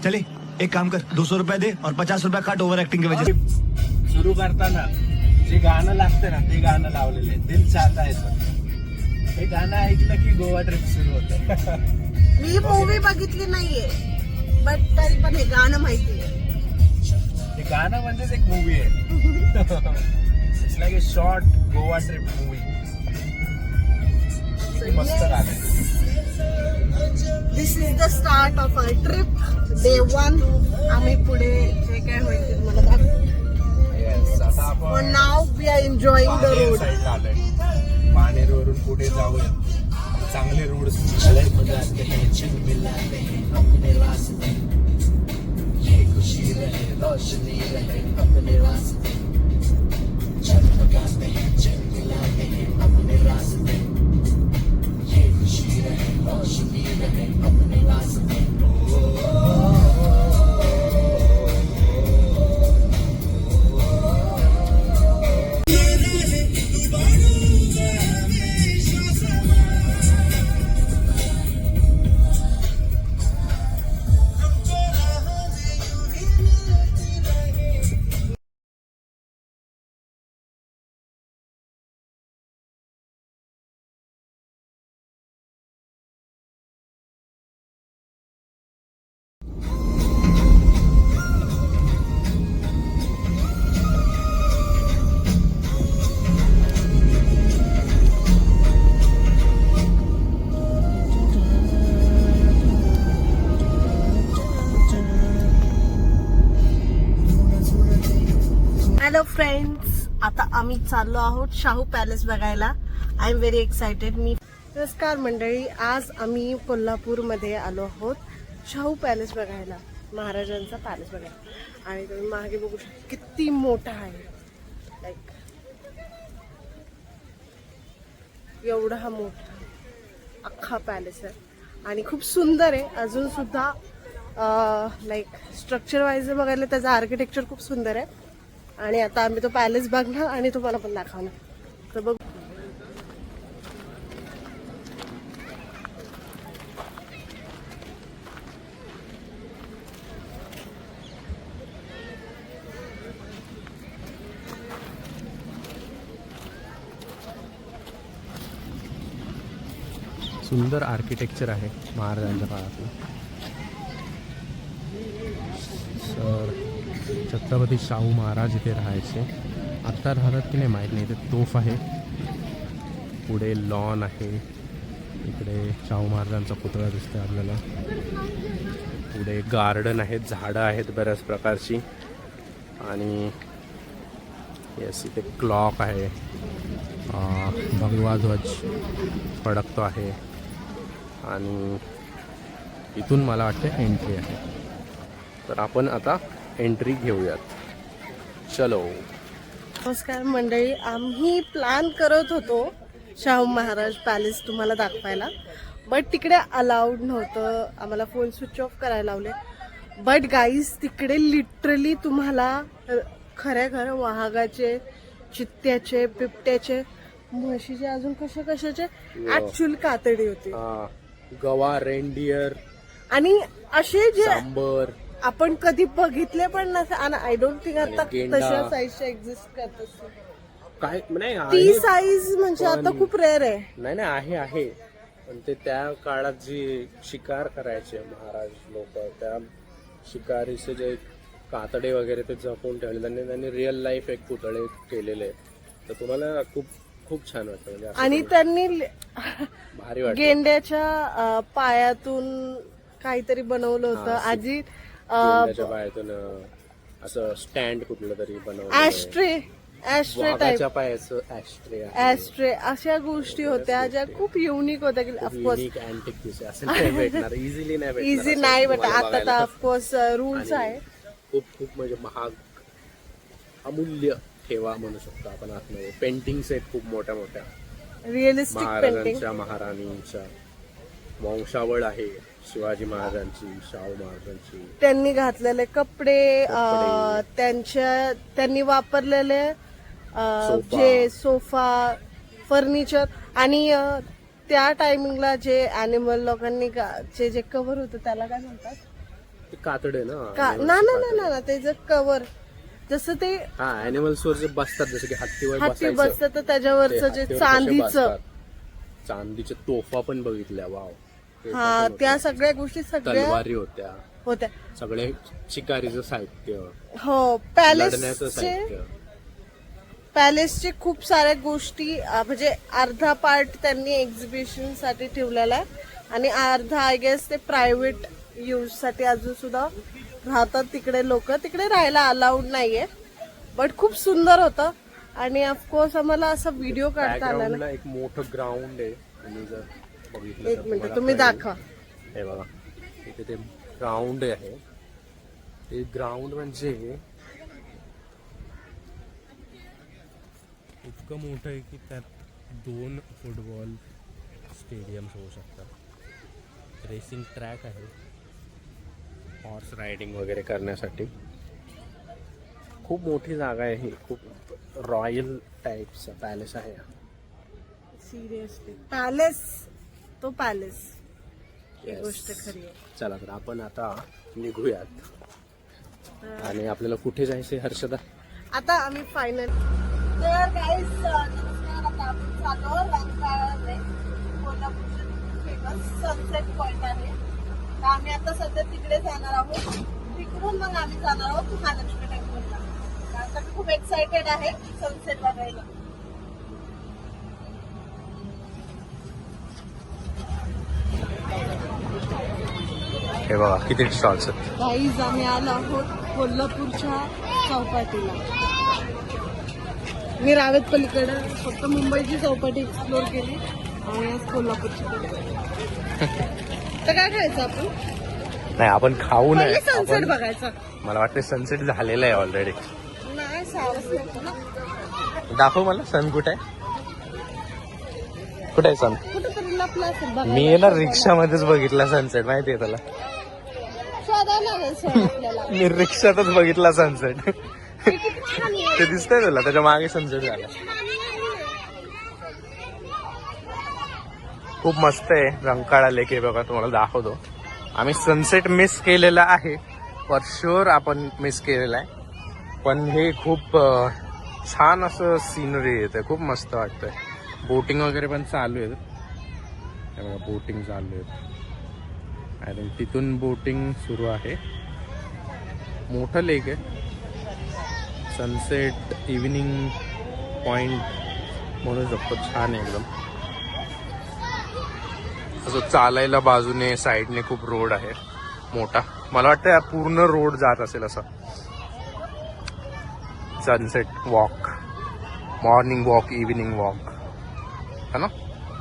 चले एक काम कर, 200 रुपए दे और 50 रुपए काट ओव्हर ऍक्टिंग के वजह से. सुरू करताना जे गाणं लागतं ना ते गाणं लावलेलं आहे, दिल चाहता है सर. हे गाणं ऐकलं की गोवा ट्रिप सुरू होतं. मी मूवी बघितली नाहीये, बट तरी पण हे गाणं माहिती आहे. हे गाणं म्हणजेच एक मूवी आहे. It's like a short Goa trip movie. मस्त गाणं आहे. This is the start of a trip. Day 1. आम्ही पुढे जे काय होईल ते तुम्हाला दाखवू. Yes, आता For आपण now we are enjoying the पानेर road. साईडला आलोय. पानेर वरून पुढे जाऊया. चांगले रोड झाले म्हणजे असते टेन्शन मिळाले अपने रास्ते ये खुशी रहे रोशनी रहे अपने रास्ते चमकाते हैं चमकाते हैं अपने रास्ते ये खुशी रहे रोशनी रहे अपने रास्ते. हॅलो फ्रेंड्स, आता आम्ही चाललो आहोत शाहू पॅलेस बघायला. I am very excited. नमस्कार मंडळी, आज आम्ही कोल्हापूरमध्ये आलो आहोत शाहू पॅलेस बघायला, महाराजांचा पॅलेस बघायला. आणि तुम्ही मागे बघू शकता किती मोठा आहे. लाईक एवढा हा मोठा अख्खा पॅलेस आहे आणि खूप सुंदर आहे. अजून सुद्धा लाईक स्ट्रक्चर वाईज बघायला त्याचं आर्किटेक्चर खूप सुंदर आहे. आणि आता आम्ही तो पॅलेस बघणार आणि तुम्हाला पण दाखवणार. तर बघ, सुंदर आर्किटेक्चर आहे महाराजांच्या काळातलं. सर छत्रपती शाहू महाराज इथे राहायचे. आत्ता राहतात की नाही माहीत नाही. इथे तोफ आहे, पुढे लॉन आहे, इकडे शाहू महाराजांचा पुतळा दिसतोय आपल्याला. पुढे गार्डन आहेत, झाडं आहेत बऱ्याच प्रकारची. आणि येस, इथे क्लॉक आहे, भगवा ध्वज फडकतो आहे. आणि इथून मला वाटतं एंट्री आहे. तर आपण आता एंट्री घेऊयात. चलो. नमस्कार मंडळी, आम्ही प्लॅन करत होतो शाहू महाराज पॅलेस तुम्हाला दाखवायला, बट तिकडे अलाउड नव्हतं. आम्हाला फोन स्विच ऑफ करायला लावले. बट गाईज, तिकडे लिटरली तुम्हाला खऱ्या वाघाचे, चित्त्याचे, बिबट्याचे, म्हशीचे, अजून कशाचे ऍक्च्युअल कातडी होती. गवा, रेनडियर आणि असे जे सांबर आपण कधी बघितले पण नसे. आणि आय डोंट थिंक आता गेंडा. तशा साईजच्या एक्झिस्ट करत असतील. काय नाही ती साईज म्हणजे आता खूप रेअर आहे. नाही आहे. पण ते त्या काळात जी शिकार करायचे महाराज लोक, त्या शिकारीचे जे कातडे वगैरे ते जपून ठेवले त्यांनी रिअल लाईफ एक पुतळे केलेले. तर तुम्हाला खूप खूप छान वाटतं. म्हणजे आणि त्यांनी भारी वाटतं. गेंड्याच्या पायातून काहीतरी बनवलं होतं. आजी गेंड्याच्या पायातून असं स्टँड कुठलं तरी बनवलं. ऍस्ट्रे टाईप, पायाचं ऍस्ट्रे ऍस्ट्रे अशा गोष्टी होत्या ज्या खूप युनिक होत्या. की ऑफकोर्स इझिली नाही इझी नाही, बट आता तर ऑफकोर्स रूल्स आहे. खूप म्हणजे महाग, अमूल्य ठेवा म्हणू शकतो आपण. आतमध्ये पेंटिंग्स आहेत खूप मोठ्या रिअलिस्टिक पेंटिंग. महाराजांच्या, महाराणींच्या. वंशावळ आहे शिवाजी महाराजांची, शाहू महाराजांची. त्यांनी घातलेले कपडे, त्यांनी वापरलेले जे सोफा, फर्निचर. आणि त्या टायमिंगला जे अॅनिमल लोकांनी जे कव्हर होतं त्याला काय म्हणतात? ते कातडे ना ना त्याचं कव्हर, जसं ते हा ऍनिमल्स वर जे बसतात, जसं की हत्तीवर हाती बसतं तर त्याच्यावरचं जे चांदीचं, चांदीच्या तोफा पण बघितल्या. वाव. हा, त्या सगळ्या गोष्टी सगळ्या तलवारी होत्या, सगळे शिकारीचं साहित्य, हो. लढण्याचं साहित्य, पॅलेसचे खूप साऱ्या गोष्टी म्हणजे अर्धा पार्ट त्यांनी एक्झिबिशन साठी ठेवलेला आहे आणि अर्धा आय गेस ते प्रायव्हेट यूज साठी अजून सुद्धा राहतात तिकडे लोक. तिकडे राहायला अलाउड नाहीये, बट खूप सुंदर होतं. आणि ऑफकोर्स आम्हाला असा व्हिडिओ काढता आला ना. एक मोठं ग्राउंड आहे, तुम्ही जर बघितलं एक मिनिट तुम्ही दाखवा. हे बघा, इथे ते ग्राउंड आहे. ते ग्राउंड म्हणजे इतकं मोठं आहे की त्यात 2 फुटबॉल स्टेडियम्स होऊ शकतात. रेसिंग ट्रॅक आहे, हॉर्स रायडिंग वगैरे करण्यासाठी. खूप मोठी जागा आहे ही, खूप रॉयल टाईपचा पॅलेस आहे. सिरियसली पॅलेस तो पॅलेस, ही गोष्ट खरी आहे. चला तर आपण आता निघूयात. आणि आपल्याला कुठे जायचंय हर्षदा? आता आम्ही फायनल. तर गाईज नमस्कार, आता आपण चालू रंकाळा, कोल्हापूरचं फेमस सनसेट पॉइंट आहे. तर आम्ही आता सध्या तिकडे जाणार आहोत. तिकडून मग आम्ही जाणार आहोत महालक्ष्मी टेम्पलला. आता मी खूप एक्सायटेड आहे सनसेट बघायला. हे बघा किती स्टॉल्स आहेत. गाईज आम्ही आलो आहोत कोल्हापूरच्या चौपाटीला. मी रावेत पलीकडे फक्त मुंबईची चौपाटी एक्सप्लोर केली आणि आज कोल्हापूरची. तर काय खायचं आपण? नाही, आपण खाऊ नये, सनसेट बघायचा. मला वाटतं सनसेट झालेला आहे ऑलरेडी. नाही, सावस नको ना. दाखव मला सन कुठे आहे. कुठे आहे सन? कुठेतरी लपला असेल बघा. मी ना रिक्षामध्येच बघितला सनसेट, माहितीये तुला. शोधायला लागेल सर आपल्याला. मी रिक्षातच बघितला सनसेट. ते किती छान आहे. ते दिसतंय तुला, त्याच्या मागे सनसेट झाला. खूप मस्त आहे रंकाळा लेक. हे बघा तुम्हाला दाखवतो. आम्ही सनसेट मिस केलेला आहे, फॉर शुअर आपण मिस केलेला आहे. पण हे खूप छान असं सीनरी येते, खूप मस्त वाटतंय. बोटिंग वगैरे पण चालू आहे. हे बघा बोटिंग चालू आहे. आय थिंक तिथून बोटिंग सुरू आहे. मोठं लेक आहे. सनसेट इव्हिनिंग पॉइंट म्हणू शकतो. छान आहे एकदम. असं चालायला बाजूने साईडने खूप रोड आहे मोठा. मला वाटतं या पूर्ण रोड जात असेल असं. Sunset walk, morning walk, evening walk है ना.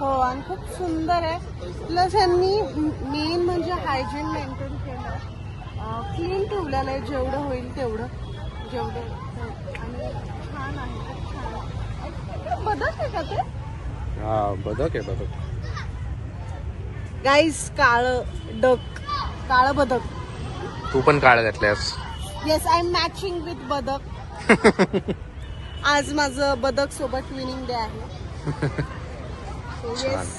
हो, आणि खूप सुंदर आहे. प्लस यांनी मेन म्हणजे हायजीन मेंटेन केलं, क्लीन ठेवलेलं आहे जेवढं होईल तेवढं. आणि छान आहे, खूप छान आहे. बदक आहे का ते? हा, बदक आहे बदक. गाईस काळं बदक. तू पण काळ घातल्यास. Yes, I am matching with बदक. आज माझं बदक सोबत ट्विनिंग डे आहे. येस.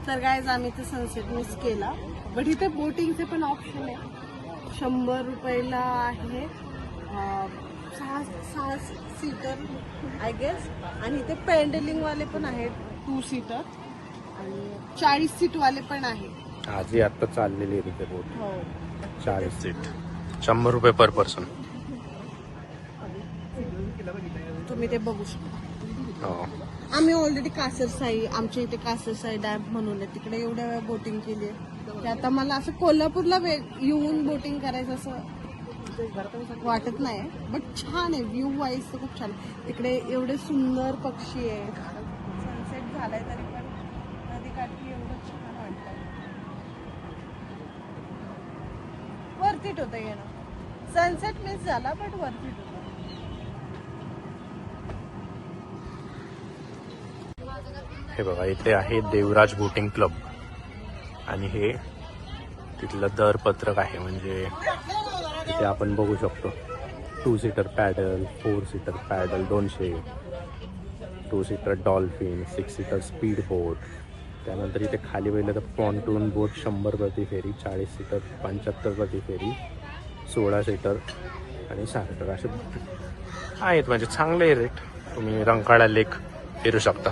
तर गाईज आम्ही ते सनसेट मिस केला, बट इथे बोटिंगचे पण ऑप्शन आहे. 100 रुपयाला आहे. 6 सीटर आय गेस. आणि इथे पेंडलिंग वाले पण आहेत 2 सीटर आणि 40 सीट वाले पण आहेत. आजी आता चाललेली आहे तिथे बोट. हो, 40 सीट, 100 रुपये पर पर्सन. तुम्ही ते बघू शकता. हो. आम्ही ऑलरेडी कासरसाई, आमच्या इथे कासरसाई डॅम म्हणून आहे, तिकडे एवढ्या वेळा बोटिंग केली आहे की आता मला असं कोल्हापूरला येऊन बोटिंग करायचं असं वाटत नाही. बट छान आहे, व्ह्यू वाईज तर खूप छान. तिकडे एवढे सुंदर पक्षी आहे. सनसेट झालाय तरी पण नदीकाठी एवढं छान वाटतं. वर्थ होतं येणं. सनसेट मिस झाला बट वर्थ होतं. हे बघा इथे आहे देवराज बोटिंग क्लब आणि हे तिथलं दरपत्रक आहे. म्हणजे इथे आपण बघू शकतो 2 seater paddle, 4 seater paddle 200, 2 seater dolphin, 6 seater speed boat, त्यानंतर इथे खाली बघितलं तर पॉन्टून बोट 100 प्रति फेरी, 40 सीटर 75 प्रति फेरी, 16 सीटर आणि 6 सीटर असे आहेत. म्हणजे चांगले रेट. तुम्ही रंकाळा लेक फिरू शकता.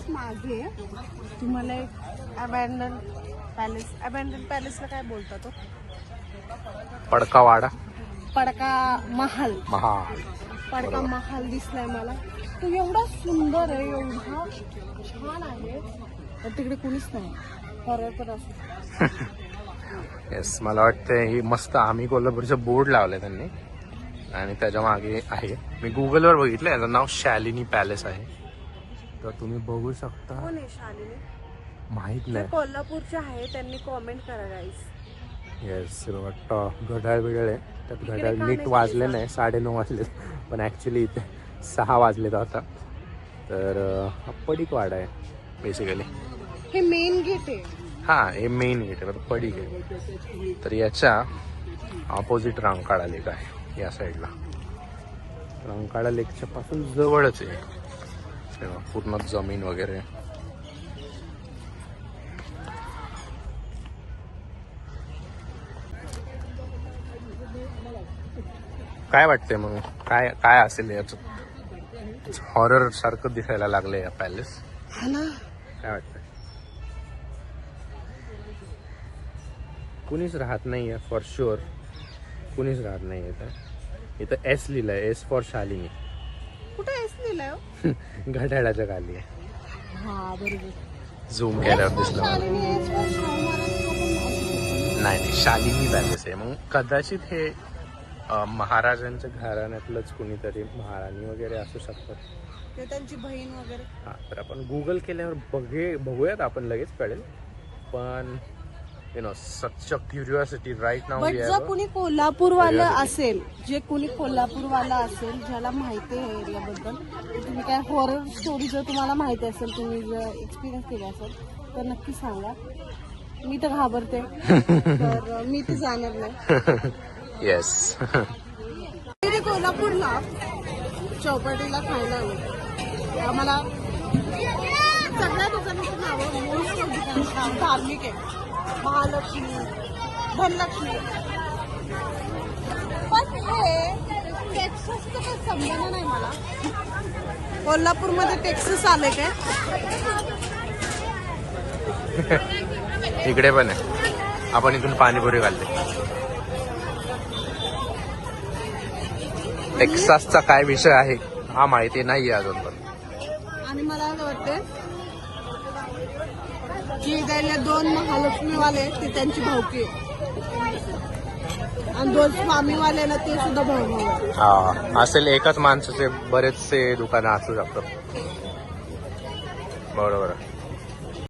मागे तुम्हाला एक अबॅन्डन पॅलेसला काय बोलतात तो? पडकावाडा पडका महल दिसलाय मला. तो एवढा सुंदर आहे, एवढा छान आहे. पण तिकडे कुणीच नाही. हॉरर पण असू. येस, मला वाटतं ही मस्त आम्ही कोल्हापूरचं बोर्ड लावलंय त्यांनी आणि त्याच्या मागे आहे. मी गुगलवर बघितलं, याचं नाव शालिनी पॅलेस आहे. तर तुम्ही बघू शकता. कोण आहे शालिनी? माहित नाही. कोल्हापूरचे आहे, त्यांनी कॉमेंट करा गाईस. येस, वाटतं घड्याळ बिघड आहे. त्यात घड्याळ नीट वाजले नाही, 9:30 वाजले, पण ॲक्च्युली इथे 6 वाजलेत आता. तर हा पडीकवाडा आहे बेसिकली. हे मेन गेट आहे. हां, हे मेन गेट आहे, पडीक आहे. तर याच्या ऑपोजिट रंकाळा लेक आहे या साईडला. रंकाळा लेकच्या पासून जवळच आहे. तेव्हा पूर्ण जमीन वगैरे. काय वाटतंय मग, काय काय असेल याचं? हॉरर सारखं दिसायला लागलंय या पॅलेस. काय वाटतंय? कुणीच राहत नाही आहे फॉर शुअर. कुणीच राहत नाही इथं एस लिहिलंय, एस फॉर शालिनी. कुठे एस लिहिलंय? घड्याळाच्या खाली आहे. हा बरोबर. झूम केल्यावर दिसलं. नाही, शालिनी पॅलेस आहे. मग कदाचित हे महाराजांच्या घराण्यातलंच कुणीतरी महाराणी वगैरे असू शकतात. ते त्यांची बहीण वगैरे. हा, तर आपण गुगल केल्यावर बघूयात, आपण लगेच कळेल. पण सच क्युरिओसिटी राईट नाऊ. बट जर कुणी कोल्हापूरवाला असेल, ज्याला माहिती आहे एरियाबद्दल, तुम्ही काय हॉरर स्टोरी जर तुम्हाला माहिती असेल, तुम्ही जर एक्सपिरियन्स केला असेल तर नक्की सांगा. मी तर घाबरते, तर मी तर जाणार नाही. येस. कोल्हापूरला चौपाटीला खायला आलो. आम्हाला सगळ्या दुकानाचं नावं मोस्ट ऑफ दुकानाचं नाव धार्मिक आहे. महालक्ष्मी, धनलक्ष्मी. पण हे टेक्सासचं काही समजलं नाही मला. कोल्हापूरमध्ये टेक्सास आले काय? इकडे पण आहे. आपण इथून पाणीपुरी खाल्ली. टेक्सासचा काय विषय आहे हा माहिती नाहीये अजून पण. आणि मला असं वाटतं की त्याला 2 महालक्ष्मीवाले ते त्यांची भावकी आणि 2 स्वामीवाले ना ते सुद्धा भाऊ. हा, असेल. एकाच माणसाचे बरेचसे दुकानं असू शकतात. बरोबर.